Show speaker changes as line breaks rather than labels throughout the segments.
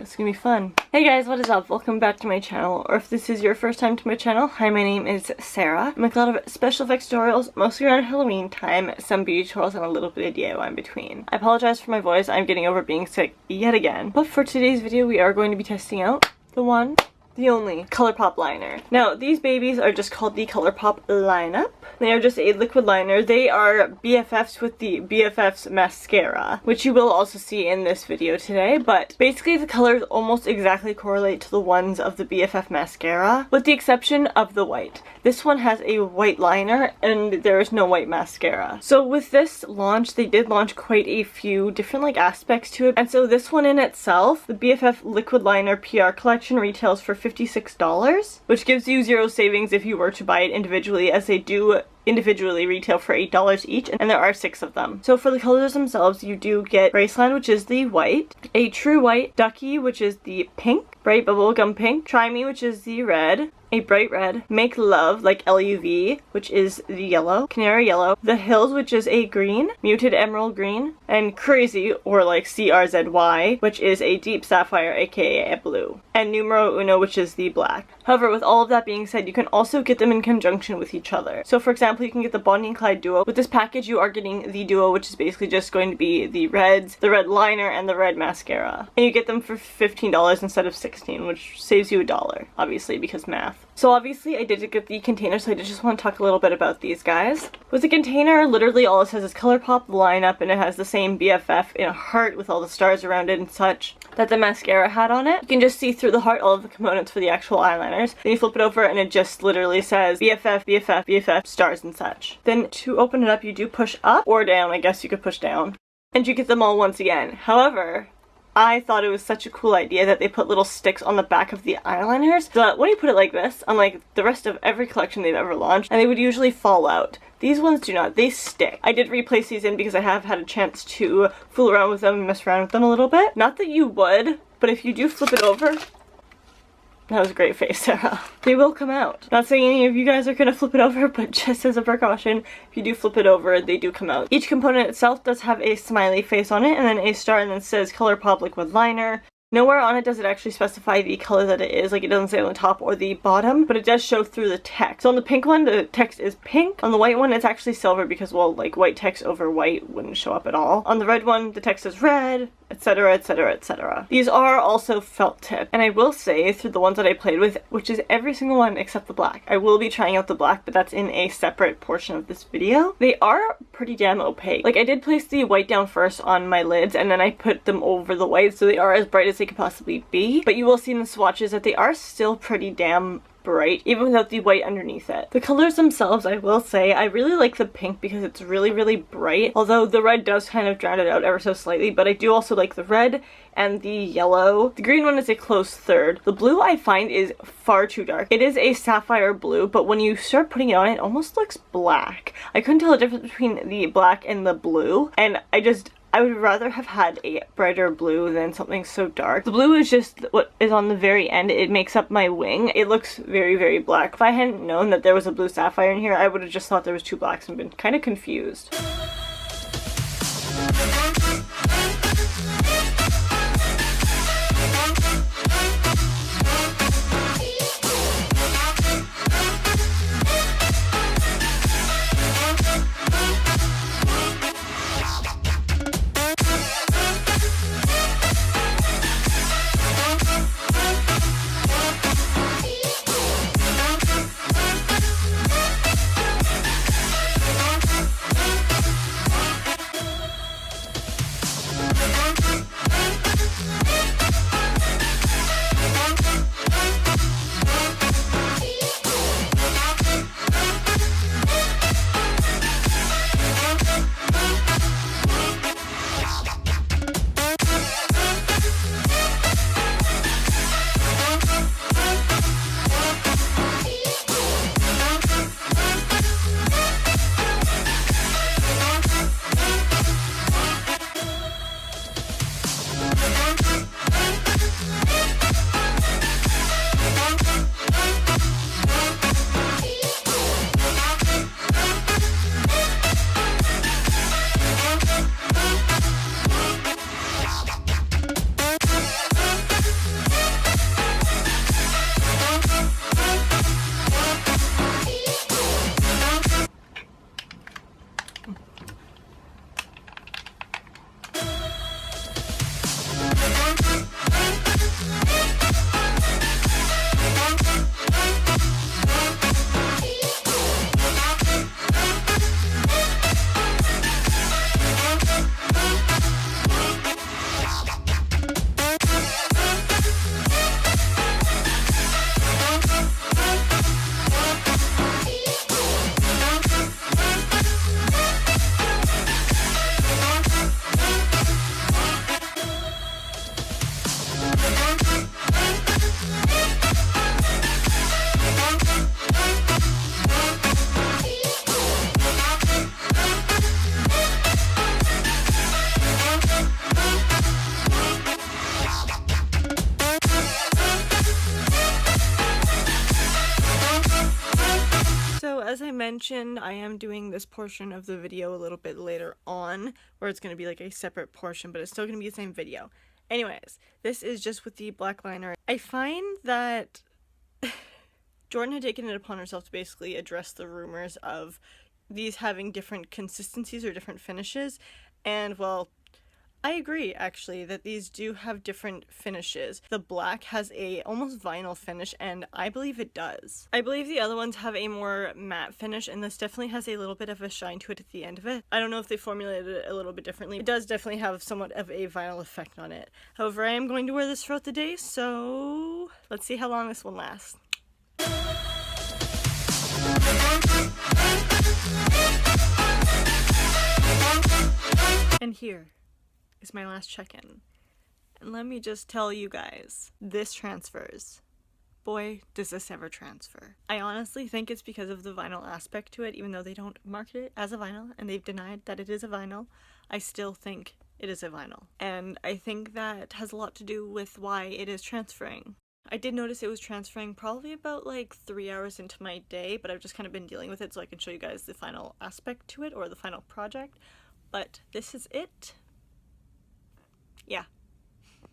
It's gonna be fun. Hey guys, what is up? Welcome back to my channel, or if this is your first time to my channel, hi, my name is Sarah. I make a lot of special effects tutorials, mostly around Halloween time, some beauty tutorials, and a little bit of DIY in between. I apologize for my voice, I'm getting over being sick yet again. But for today's video, we are going to be testing out the one, the only Colourpop liner. Now, these babies are just called the Colourpop lineup. They are just a liquid liner. They are BFFs with the BFFs mascara, which you will also see in this video today, but basically the colors almost exactly correlate to the ones of the BFF mascara, with the exception of the white. This one has a white liner and there is no white mascara. So with this launch, they did launch quite a few different aspects to it, and so this one in itself, the BFF liquid liner PR collection, retails for $56, which gives you zero savings if you were to buy it individually, as they do individually retail for $8 each, and there are 6 of them. So for the colors themselves, you do get Graceland, which is the white, a True White, Ducky, which is the pink, Bright Bubblegum Pink, Try Me, which is the red, a bright red, Make Love, like LUV, which is the yellow, Canary Yellow, The Hills, which is a green, Muted Emerald Green, and Crazy, or like CRZY, which is a deep sapphire, aka a blue, and Numero Uno, which is the black. However, with all of that being said, you can also get them in conjunction with each other. So for example, you can get the Bonnie and Clyde duo. With this package, you are getting the duo, which is basically just going to be the reds, the red liner, and the red mascara. And you get them for $15 instead of $16, which saves you $1, obviously, because math. So obviously I did get the container, so I just want to talk a little bit about these guys. With the container, literally all it says is Colourpop lineup, and it has the same BFF in a heart with all the stars around it and such that the mascara had on it. You can just see through the heart all of the components for the actual eyeliners. Then you flip it over and it just literally says BFF, BFF, BFF, stars and such. Then to open it up, you do push up or down. I guess you could push down. And you get them all once again. However, I thought it was such a cool idea that they put little sticks on the back of the eyeliners, so that when you put it like this, unlike the rest of every collection they've ever launched, and they would usually fall out. These ones do not. They stick. I did replace these in because I have had a chance to fool around with them and mess around with them a little bit. Not that you would, but if you do flip it over, that was a great face, Sarah. They will come out. Not saying any of you guys are gonna flip it over, but just as a precaution, if you do flip it over, they do come out. Each component itself does have a smiley face on it, and then a star, and then it says Colourpop liquid liner. Nowhere on it does it actually specify the color that it is, like it doesn't say on the top or the bottom, but it does show through the text. So on the pink one, the text is pink. On the white one, it's actually silver because, well, like white text over white wouldn't show up at all. On the red one, the text is red, etc, etc, etc. These are also felt tip, and I will say through the ones that I played with, which is every single one except the black. I will be trying out the black, but that's in a separate portion of this video. They are pretty damn opaque. Like, I did place the white down first on my lids, and then I put them over the white, so they are as bright as they could possibly be. But you will see in the swatches that they are still pretty damn bright, even without the white underneath it. The colors themselves, I will say, I really like the pink because it's really, really bright, although the red does kind of drown it out ever so slightly, but I do also like the red and the yellow. The green one is a close third. The blue I find is far too dark. It is a sapphire blue, but when you start putting it on, it almost looks black. I couldn't tell the difference between the black and the blue, and I would rather have had a brighter blue than something so dark. The blue is just what is on the very end. It makes up my wing. It looks very, very black. If I hadn't known that there was a blue sapphire in here, I would have just thought there was 2 blacks and been kind of confused. mentioned, I am doing this portion of the video a little bit later on, where it's going to be like a separate portion, but it's still going to be the same video. Anyways, this is just with the black liner. I find that Jordan had taken it upon herself to basically address the rumors of these having different consistencies or different finishes, and well, I agree actually that these do have different finishes. The black has a almost vinyl finish, and I believe it does. I believe the other ones have a more matte finish, and this definitely has a little bit of a shine to it at the end of it. I don't know if they formulated it a little bit differently. It does definitely have somewhat of a vinyl effect on it. However, I am going to wear this throughout the day, so let's see how long this one lasts. And here is my last check-in. And let me just tell you guys, this transfers. Boy, does this ever transfer. I honestly think it's because of the vinyl aspect to it, even though they don't market it as a vinyl and they've denied that it is a vinyl. I still think it is a vinyl. And I think that has a lot to do with why it is transferring. I did notice it was transferring probably about like 3 hours into my day, but I've just kind of been dealing with it so I can show you guys the final aspect to it, or the final project. But this is it. Yeah.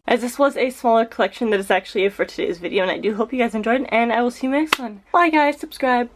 As this was a smaller collection, that is actually it for today's video, and I do hope you guys enjoyed, and I will see you in the next one. Bye guys, subscribe!